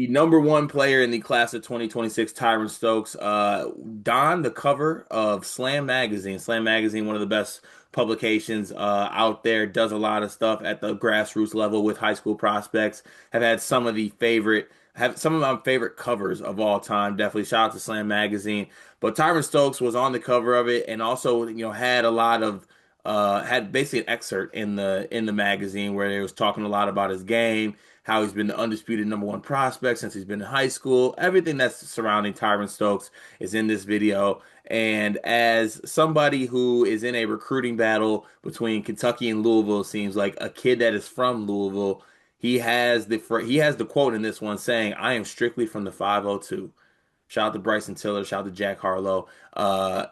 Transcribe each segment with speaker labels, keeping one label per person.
Speaker 1: The number one player in the class of 2026, Tyron Stokes, donned the cover of Slam Magazine. Slam Magazine, one of the best publications out there, does a lot of stuff at the grassroots level with high school prospects. Have some of my favorite covers of all time. Definitely shout out to Slam Magazine. But Tyron Stokes was on the cover of it, and also had a lot of had basically an excerpt in the magazine where they was talking a lot about his game, how he's been the undisputed number one prospect since he's been in high school. Everything that's surrounding Tyron Stokes is in this video. And as somebody who is in a recruiting battle between Kentucky and Louisville, seems like a kid that is from Louisville, he has the quote in this one saying, "I am strictly from the 502." Shout out to Bryson Tiller. Shout out to Jack Harlow.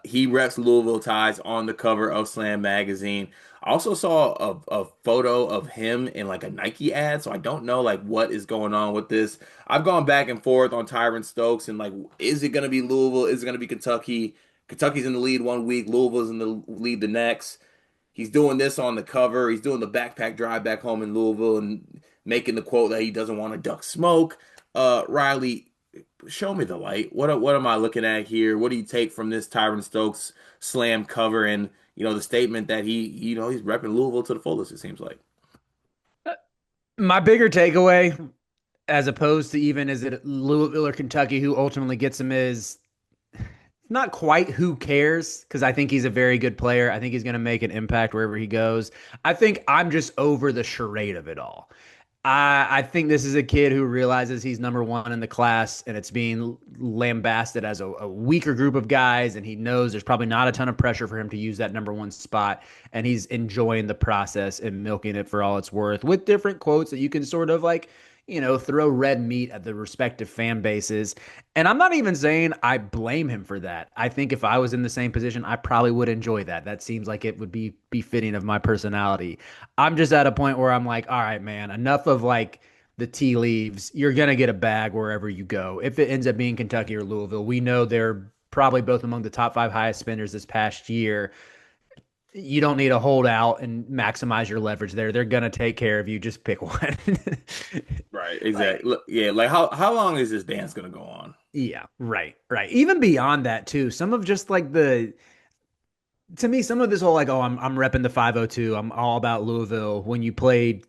Speaker 1: He reps Louisville ties on the cover of Slam Magazine. I also saw a photo of him in like a Nike ad, so I don't know like what is going on with this. I've gone back and forth on Tyron Stokes and like, is it going to be Louisville? Is it going to be Kentucky? Kentucky's in the lead one week, Louisville's in the lead the next. He's doing this on the cover. He's doing the backpack drive back home in Louisville and making the quote that he doesn't want to duck smoke. Riley, show me the light. What am I looking at here? What do you take from this Tyron Stokes slam cover and the statement that he's repping Louisville to the fullest, it seems like.
Speaker 2: My bigger takeaway, as opposed to even is it Louisville or Kentucky who ultimately gets him, is not quite who cares, because I think he's a very good player. I think he's going to make an impact wherever he goes. I think I'm just over the charade of it all. I think this is a kid who realizes he's number one in the class and it's being lambasted as a weaker group of guys. And he knows there's probably not a ton of pressure for him to use that number one spot. And he's enjoying the process and milking it for all it's worth with different quotes that you can sort of like, throw red meat at the respective fan bases. And I'm not even saying I blame him for that. I think if I was in the same position, I probably would enjoy that. That seems like it would be befitting of my personality. I'm just at a point where I'm like, all right, man, enough of like the tea leaves. You're going to get a bag wherever you go. If it ends up being Kentucky or Louisville, we know they're probably both among the top five highest spenders this past year. You don't need to hold out and maximize your leverage there. They're going to take care of you. Just pick one.
Speaker 1: Right,
Speaker 2: Like,
Speaker 1: exactly. Look, yeah, like how long is this dance gonna go on?
Speaker 2: yeah, right, right. Even beyond that, too, some of just like to me, some of this whole like, oh, I'm repping the 502. I'm all about Louisville. When you played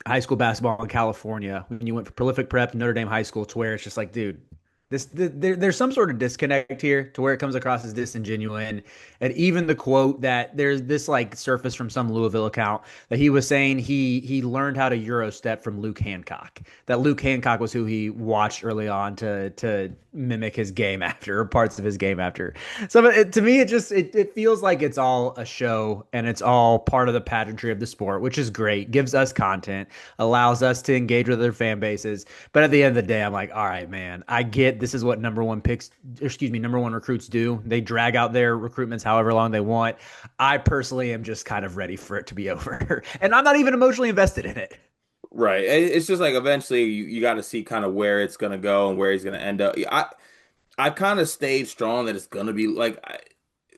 Speaker 2: high school basketball in California, when you went from prolific prep to Notre Dame high school, to where it's just like, dude, there's some sort of disconnect here to where it comes across as disingenuous. And even the quote that there's this like surface from some Louisville account that he was saying he learned how to Euro step from Luke Hancock. That Luke Hancock was who he watched early on to mimic his game after, or parts of his game after. So to me, it feels like it's all a show and it's all part of the pageantry of the sport, which is great. Gives us content, allows us to engage with other fan bases. But at the end of the day, I'm like, all right, man, I get this is what number one recruits do. They drag out their recruitments however long they want. I personally am just kind of ready for it to be over. And I'm not even emotionally invested in it.
Speaker 1: Right. It's just like eventually you got to see kind of where it's gonna go and where he's gonna end up. I kind of stayed strong that it's gonna be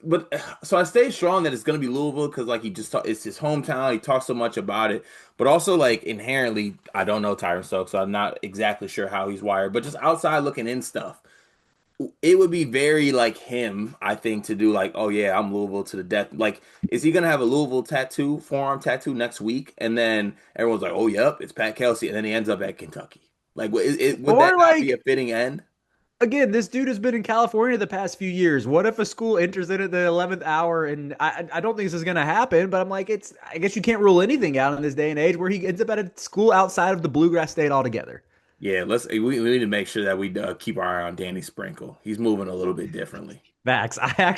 Speaker 1: but so I stayed strong that it's gonna be Louisville because like it's his hometown. He talks so much about it, but also like inherently, I don't know Tyron Stokes, so I'm not exactly sure how he's wired. But just outside looking in stuff, it would be very like him, I think, to do like, oh yeah, I'm Louisville to the death. Like, is he gonna have a Louisville tattoo, forearm tattoo next week? And then everyone's like, oh yep, it's Pat Kelsey, and then he ends up at Kentucky. Like, would that
Speaker 2: Or
Speaker 1: not be a
Speaker 2: like
Speaker 1: fitting end?
Speaker 2: again, this dude has been in California the past few years. What if a school enters it at the 11th hour? And I don't think this is going to happen, but I'm like, I guess you can't rule anything out in this day and age where he ends up at a school outside of the Bluegrass State altogether.
Speaker 1: Yeah, we need to make sure that we keep our eye on Danny Sprinkle. He's moving a little bit differently.
Speaker 2: Max, I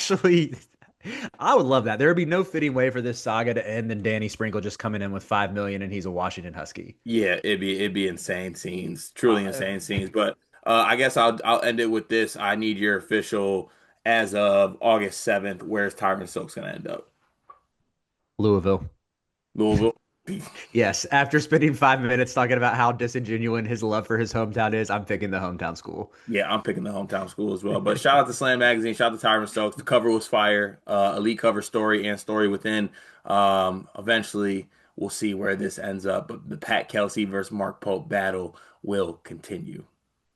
Speaker 2: would love that. There would be no fitting way for this saga to end than Danny Sprinkle just coming in with 5 million and he's a Washington Husky.
Speaker 1: Yeah, it'd be insane scenes, truly
Speaker 2: Uh,
Speaker 1: insane scenes. But I guess I'll end it with this. I need your official as of August 7th. Where's Tyron Stokes gonna end up?
Speaker 2: Louisville.
Speaker 1: Louisville.
Speaker 2: Yes, after spending 5 minutes talking about how disingenuous his love for his hometown is, I'm picking the hometown school.
Speaker 1: Yeah, I'm picking the hometown school as well. But shout out to Slam Magazine, shout out to Tyron Stokes. The cover was fire. Elite cover story and story within. Eventually, we'll see where this ends up. But the Pat Kelsey versus Mark Pope battle will continue.